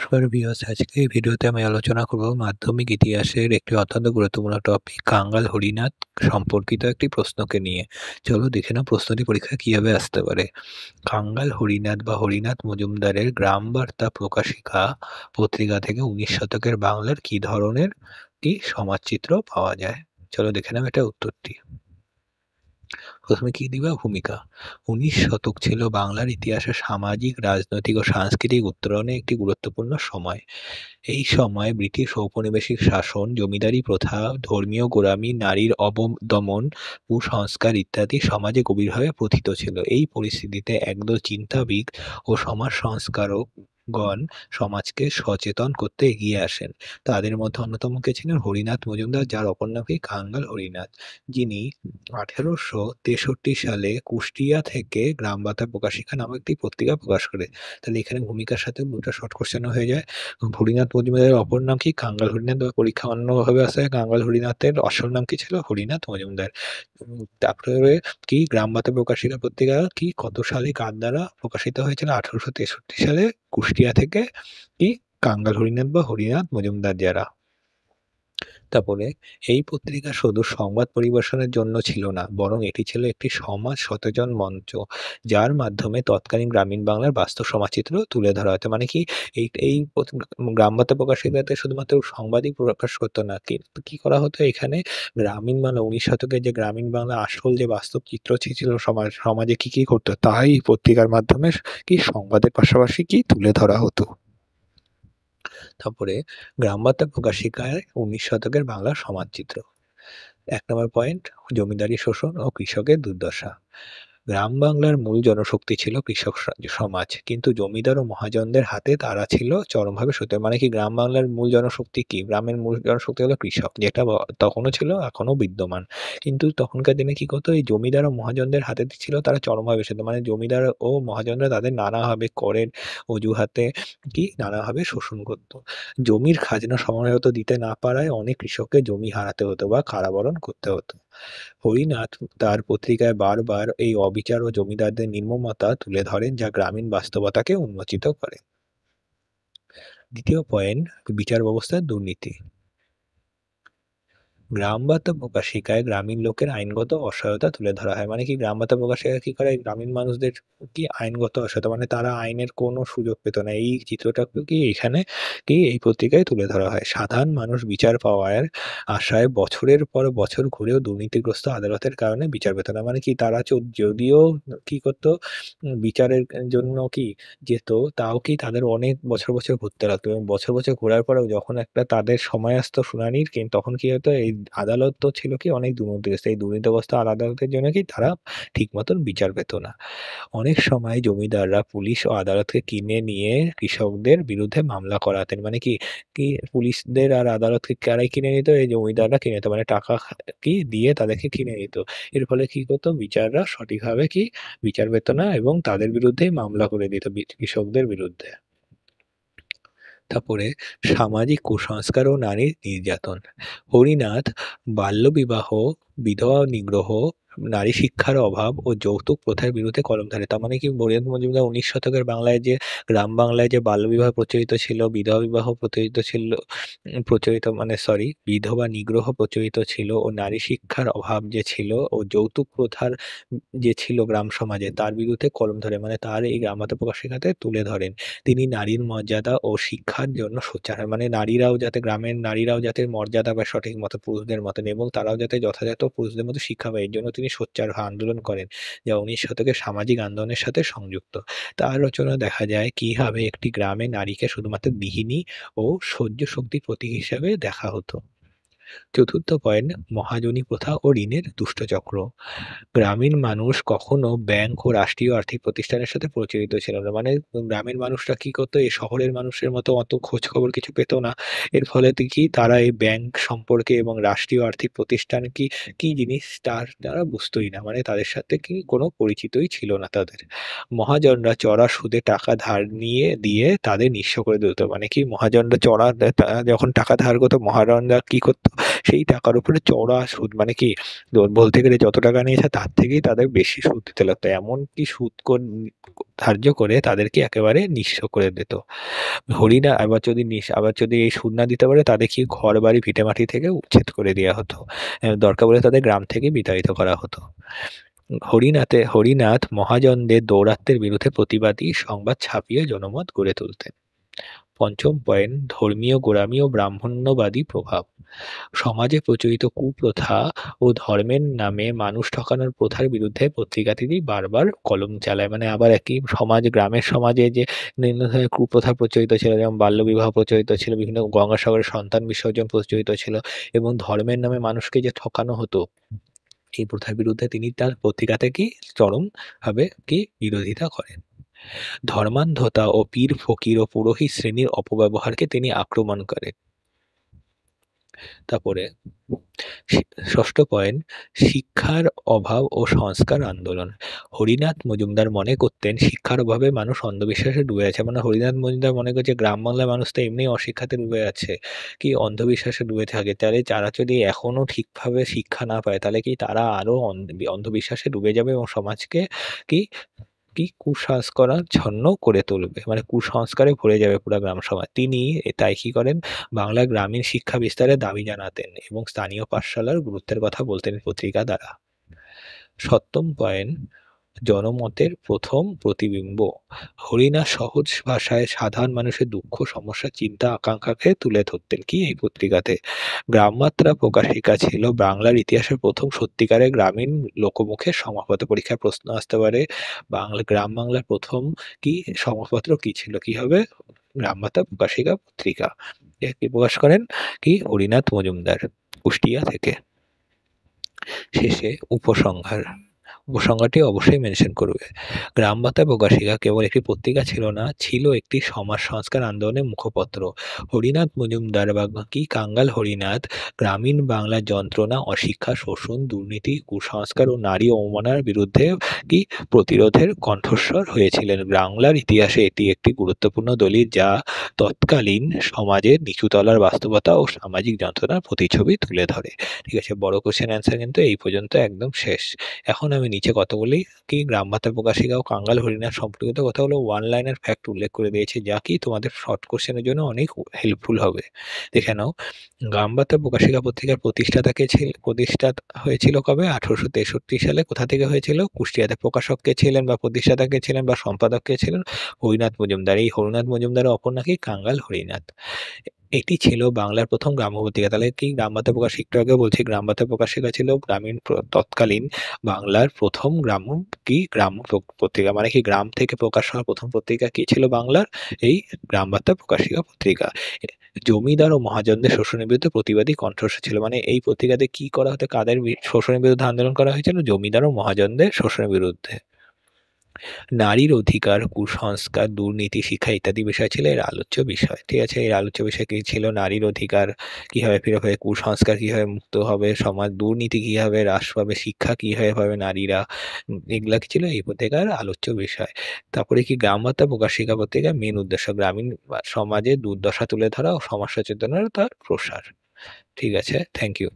নমস্কার ভিউয়ার্স, আজকে এই ভিডিওতে আমি আলোচনা করব মাধ্যমিক ইতিহাসের একটি অত্যন্ত গুরুত্বপূর্ণ টপিক কাঙ্গাল হরিনাথ সম্পর্কিত একটি প্রশ্নকে নিয়ে। চলো দেখে নাও প্রশ্নটি পরীক্ষায় কিভাবে আসতে পারে। কাঙ্গাল হরিনাথ বা হরিনাথ মজুমদারের গ্রাম বার্তা প্রকাশিকা পত্রিকা থেকে 19 শতকের বাংলার কি ধরনের কি সমাজচিত্র পাওয়া যায়? চলো দেখে নাও এটা উত্তরটি। প্রথমে কি দিবা? ভূমিকা। 19 শতক ছিল বাংলার ইতিহাসে সামাজিক, রাজনৈতিক ও সাংস্কৃতিক উত্তরণে একটি গুরুত্বপূর্ণ সময়। এই সময় ব্রিটিশ ঔপনিবেশিক শাসন, জমিদারি প্রথা, ধর্মীয় গোঁড়ামি, নারীর অবদমন, কুসংস্কার ইত্যাদি সমাজে গভীরভাবে প্রথিত ছিল। এই পরিস্থিতিতে একদল চিন্তাবিদ ও সমাজ সংস্কারকগণ সমাজকে সচেতন করতে এগিয়ে আসেন। তাদের মধ্যে অন্যতম কে ছিলেন হরিনাথ মজুমদার, যার অপর নাম কি কাঙ্গাল হরিনাথ, যিনি 1863 সালে কুষ্টিয়া থেকে গ্রামবার্তা প্রকাশিকা নামক একটি পত্রিকা প্রকাশ করে। তাহলে এখানে ভূমিকার সাথে দুটো শর্ট কোশ্চেন হয়ে যায়। হরিনাথ মজুমদারের অপর নাম কি? কাঙ্গাল হরিনাথ, বা পরীক্ষা অন্যভাবে আসে কাঙ্গাল হরিনাথের আসল নাম কি ছিল? হরিনাথ মজুমদার। তারপরে কি গ্রামবার্তা প্রকাশিকা পত্রিকা কি কত সালে কার দ্বারা প্রকাশিত হয়েছিল? 1863 সালে কুষ্টিয়া থেকে কি কাঙ্গাল হরিনাথ বা হরিনাথ মজুমদার যারা। তারপরে এই পত্রিকা শুধু সংবাদ পরিবেশনের জন্য ছিল না, বরং এটি ছিল একটি সমাজ সচেতন মঞ্চ, যার মাধ্যমে তৎকালীন গ্রামীণ বাংলার বাস্তব সমাজচিত্র তুলে ধরা হতো। মানে কি এই গ্রাম বার্তা প্রকাশিকাতে শুধুমাত্র সংবাদই প্রকাশ করতো না, কিন্তু কি করা হতো এখানে গ্রামীণ বাংলা 19 শতকে যে গ্রামীণ বাংলা আসল যে বাস্তব চিত্র ছিল সমাজে কি কি করতো, তাই এই পত্রিকার মাধ্যমে কি সংবাদের পাশাপাশি কি তুলে ধরা হতো। তারপরে গ্রামবার্তা প্রকাশিকায় 19 শতকের বাংলার সমাজচিত্র। ১ নম্বর পয়েন্ট, জমিদারি শোষণ ও কৃষকের দুর্দশা। গ্রাম বাংলার মূল জনশক্তি ছিল কৃষক সমাজ, কিন্তু জমিদার ও মহাজনদের হাতে তারা ছিল চরমভাবে শোষিত। মানে কি গ্রাম বাংলার মূল জনশক্তি কি? গ্রামের মূল জনশক্তি হলো কৃষক, যেটা তখনও ছিল, এখনো বিদ্যমান। কিন্তু তখনকার দিনে কি করতো, এই জমিদার ও মহাজনদের হাতে ছিল তারা চরমভাবে শোষিত। মানে জমিদার ও মহাজনরা তাদের নানাভাবে করের অজুহাতে কি নানাভাবে শোষণ করত। জমির খাজনা সময় মতো দিতে না পারায় অনেক কৃষককে জমি হারাতে হতো বা কারাবরণ করতে হতো। হরিনাথ তার পত্রিকায় বারবার এই অবিচার ও জমিদারদের নির্মমতা তুলে ধরেন, যা গ্রামীণ বাস্তবতাকে উন্মোচিত করে। দ্বিতীয় পয়েন্ট, বিচার ব্যবস্থার দুর্নীতি। গ্রাম বার্তা প্রকাশিকায় গ্রামীণ লোকের আইনগত অসহায়তা তুলে ধরা হয়। মানে কি গ্রাম বার্তা প্রকাশিকা কি করে? গ্রামীণ মানুষদের কি আইনগত অসহায়তা, মানে তারা আইনের কোনো সুযোগ পেত না। এই চিত্রটাকে কি এখানে কি এই পত্রিকায় তুলে ধরা হয়। সাধারণ মানুষ বিচার পাওয়ার আশায় বছরের পর বছর ঘুরেও দুর্নীতিগ্রস্ত আদালতের কারণে বিচার পেত না। মানে কি তারা যদিও কি করতো, বিচারের জন্য কি যেত, তাও কি তাদের অনেক বছর বছর ঘুরতে লাগতো, এবং বছর বছর ঘোরার পরেও যখন একটা তাদের সময় আসতো শুনানির, তখন কি হতো, এই আদালত তো ছিল কি অনেক দুর্নীতিগ্রস্ত। এই দুর্নীতিগ্রস্ত আদালতের জন্য কি তারা ঠিক মতন বিচার পেত না। অনেক সময় জমিদাররা পুলিশ ও আদালতকে কিনে নিয়ে কৃষকদের বিরুদ্ধে মামলা করাতেন। মানে কি কি পুলিশদের আর আদালতকে কারাই কিনে নিত? এই জমিদাররা কিনে নিত, মানে টাকা কি দিয়ে তাদেরকে কিনে নিত। এর ফলে কি করতো, বিচাররা সঠিকভাবে কি বিচার পেত না, এবং তাদের বিরুদ্ধেই মামলা করে দিত কৃষকদের বিরুদ্ধে। তারপরে সামাজিক কুসংস্কার ও নারীর নির্যাতন। হরিনাথ বাল্যবিবাহ, বিধবা নিগ্রহ, নারী শিক্ষার অভাব ও যৌতুক প্রথার বিরুদ্ধে কলম ধরে। তার মানে কি হরিনাথ মজুমদার 19 শতকের বাংলায় যে গ্রাম বাংলায় যে বাল্যবিবাহ প্রচলিত ছিল, বিধবা বিবাহ প্রচলিত ছিল, বিধবা নিগ্রহ প্রচলিত ছিল, ও নারী শিক্ষার অভাব যে ছিল, ও যৌতুক প্রথার যে ছিল গ্রাম সমাজে, তার বিরুদ্ধে কলম ধরে। মানে তার এই গ্রামাতে প্রকাশিকাতে তুলে ধরেন। তিনি নারীর মর্যাদা ও শিক্ষার জন্য সোচ্চার হন। মানে নারীরাও যাতে, গ্রামের নারীরাও যাতে মর্যাদা পায় সঠিক মতো পুরুষদের মতন, এবং তারাও যাতে যথাযথ পুরুষদের মতো শিক্ষা পায়, এর জন্য তিনি সোচ্চার আন্দোলন করেন, যা 19 শতকের সামাজিক আন্দোলনের সাথে সংযুক্ত। তার রচনা দেখা যায় কিভাবে একটি গ্রামে নারীকে শুধুমাত্র গৃহিণী ও সহ্য শক্তির প্রতীক হিসেবে দেখা হতো। চতুর্থ পয়েন্ট, মহাজনী প্রথা ও ঋণের দুষ্টচক্র। গ্রামীণ মানুষ কখনো ব্যাংক ও রাষ্ট্রীয় আর্থিক প্রতিষ্ঠানের সাথে পরিচিত ছিল না। মানে গ্রামের মানুষরা কি করতো, এই শহরের মানুষের মতো অত খোঁজ খবর কিছু পেত না। এর ফলে কি তারা এই ব্যাংক সম্পর্কে এবং রাষ্ট্রীয় আর্থিক প্রতিষ্ঠান কি কি জিনিস তারা বুঝতোই না। মানে তাদের সাথে কি কোনো পরিচিতই ছিল না তাদের। মহাজনরা চড়া সুদে টাকা ধার নিয়ে দিয়ে তাদের নিঃস্ব করে দিত। মানে কি মহাজনরা যখন টাকা ধার করতো, মহাজনরা কি করতো, সেই টাকার উপরে চড়া সুদ, মানে কি বলতে গেলে যত টাকা নিয়েছে তার থেকেই তাদের বেশি সুদ দিতে লাগতো। এমনকি সুদ ধার্য করে তাদেরকে একেবারে নিঃস্ব করে দিত। হরিণা আবার যদি এই সুদ না দিতে পারে তাদের কি ঘরবাড়ি ভিটেমাটি থেকে উচ্ছেদ করে দেয়া হতো। দরকার পড়লে তাদের গ্রাম থেকে বিতাড়িত করা হতো। হরিনাথ মহাজনদের দৌরাত্ম্যের বিরুদ্ধে প্রতিবাদী সংবাদ ছাপিয়ে জনমত গড়ে তুলতেন। পঞ্চম পয়েন্ট, ধর্মীয় গোঁড়ামি ও ব্রাহ্মণ্যবাদী প্রভাব। সমাজে প্রচলিত কুপ্রথা ও ধর্মের নামে মানুষ ঠকানোর প্রথার বিরুদ্ধে পত্রিকা তিনি বারবার কলম চালায়। মানে আবার একই গ্রামের সমাজে যে বিভিন্ন ধরনের কুপ্রথা প্রচলিত ছিল, যেমন বাল্যবিবাহ প্রচলিত ছিল, বিভিন্ন গঙ্গাসাগরে সন্তান বিসর্জন প্রচলিত ছিল এবং ধর্মের নামে মানুষকে যে ঠকানো হতো, এই প্রথার বিরুদ্ধে তিনি তার পত্রিকাতে চরমভাবে বিরোধিতা করেন। ধর্মান্ধতা ও পীর ফকির ও পুরোহিত শ্রেণীর অপব্যবহারকে তিনি আক্রমণ করেন। তারপরে ষষ্ঠ পয়েন্ট, শিক্ষার অভাব ও সংস্কার আন্দোলন। হরিনাথ মজুমদার মনে করতেন শিক্ষার অভাবে মানুষ অন্ধবিশ্বাসে ডুবে আছে। মানে হরিনাথ মজুমদার মনে করছে গ্রাম বাংলার মানুষ তো এমনি অশিক্ষাতে ডুবে আছে, অন্ধবিশ্বাসে ডুবে থাকে, তাহলে তারা যদি এখনো ঠিকভাবে শিক্ষা না পায় তাহলে তারা আরো অন্ধবিশ্বাসে ডুবে যাবে এবং সমাজকে কি কুসংস্কারাচ্ছন্ন করে তুলবে, মানে কুসংস্কারে ভরে যাবে পুরা গ্রাম সমাজ। তিনি তাই কি করেন, বাংলা গ্রামীণ শিক্ষা বিস্তারের দাবি জানাতেন এবং স্থানীয় পাঠশালার গুরুত্বের কথা বলতেন পত্রিকা দ্বারা। সপ্তম পয়েন্ট, জনমতের প্রথম প্রতিবিম্ব। হরিনাথ সহজ ভাষায় সাধারণ মানুষের দুঃখ, সমস্যা, চিন্তা, আকাঙ্ক্ষাকে তুলে ধরতেন এই পত্রিকাতে। গ্রামমাত্রা প্রকাশিকা ছিল বাংলার ইতিহাসের প্রথম সত্যিকারের গ্রামীণ লোকমুখে সমাজপত্র। পরীক্ষার প্রশ্ন আসতে পারে, গ্রাম বাংলার প্রথম সমাজপত্র কি ছিল, কি হবে, গ্রামমাত্রা প্রকাশিকা পত্রিকা। কি প্রকাশ করেন হরিনাথ মজুমদার, কুষ্টিয়া থেকে। শেষে উপসংহার। উপসংহারটি অবশ্যই মেনশন করবে। গ্রামবার্তা প্রকাশিকা কেবল একটি পত্রিকা ছিল না, ছিল একটি সমাজ সংস্কার আন্দোলনের মুখপত্র। হরিনাথ মজুমদার বা কাঙ্গাল হরিনাথ গ্রামীণ বাংলার যন্ত্রণা, অশিক্ষা, শোষণ, দুর্নীতি, কুসংস্কার ও নারী অবমাননার বিরুদ্ধে প্রতিরোধের কণ্ঠস্বর হয়েছিলেন। বাংলার ইতিহাসে এটি একটি গুরুত্বপূর্ণ দলিল যা তৎকালীন সমাজের নিচুতলার বাস্তবতা ও সামাজিক যন্ত্রণার প্রতিছবি তুলে ধরে। ঠিক আছে, বড় কোশ্চেন অ্যান্সার কিন্তু এই পর্যন্ত একদম শেষ। এখন আমি নিচে কতগুলি গ্রামবার্তা প্রকাশিকা ও কাঙ্গাল হরিনাথ সম্পর্কিত কতগুলো ওয়ান লাইনার ফ্যাক্ট উল্লেখ করে দিয়েছি, যা তোমাদের শর্ট কোশ্চেনের জন্য অনেক হেল্পফুল হবে। দেখে নাও, গ্রামবার্তা প্রকাশিকা পত্রিকার প্রতিষ্ঠা হয়েছিল কবে? 1863 সালে। কোথা থেকে হয়েছিল? কুষ্টিয়াতে। প্রকাশক কে ছিলেন বা প্রতিষ্ঠাতা কে ছিলেন বা সম্পাদক কে ছিলেন? হরিনাথ মজুমদার। এই হরিনাথ মজুমদারের অপর নাকি কাঙ্গাল হরিনাথ। এটি ছিল বাংলার প্রথম গ্রাম্য পত্রিকা। তাহলে গ্রামবার্তা প্রকাশিকা, একটু আগে বলছি গ্রামবার্তা প্রকাশিকা ছিল তৎকালীন বাংলার প্রথম গ্রাম্য পত্রিকা। মানে গ্রাম থেকে প্রকাশ হওয়া প্রথম পত্রিকা কি ছিল বাংলার? এই গ্রামবার্তা প্রকাশিকা পত্রিকা। জমিদার ও মহাজনদের শোষণের বিরুদ্ধে প্রতিবাদী কণ্ঠস্বর ছিল। মানে এই পত্রিকাতে কি করা হতো, কাদের শোষণের বিরুদ্ধে আন্দোলন করা হয়েছিল? জমিদার ও মহাজনদের শোষণের বিরুদ্ধে। নারীর অধিকার, কুসংস্কার, দুর্নীতি, শিক্ষা ইত্যাদি বিষয় ছিল এর আলোচ্য বিষয়। ঠিক আছে, এর আলোচ্য বিষয় কি ছিল? নারীর অধিকার কিভাবে ফিরে হবে, কুসংস্কার কিভাবে মুক্ত হবে, সমাজ দুর্নীতি কিভাবে হ্রাস পাবে, শিক্ষা কিভাবে পাবে নারীরা, এগুলা কি ছিল এই পত্রিকার আলোচ্য বিষয়। তারপরে গ্রামবার্তা প্রকাশিকা পত্রিকার মেন উদ্দেশ্য গ্রামীণ সমাজে দুর্দশা তুলে ধরা ও সমাজ সচেতনতার প্রসার। ঠিক আছে, থ্যাংক ইউ।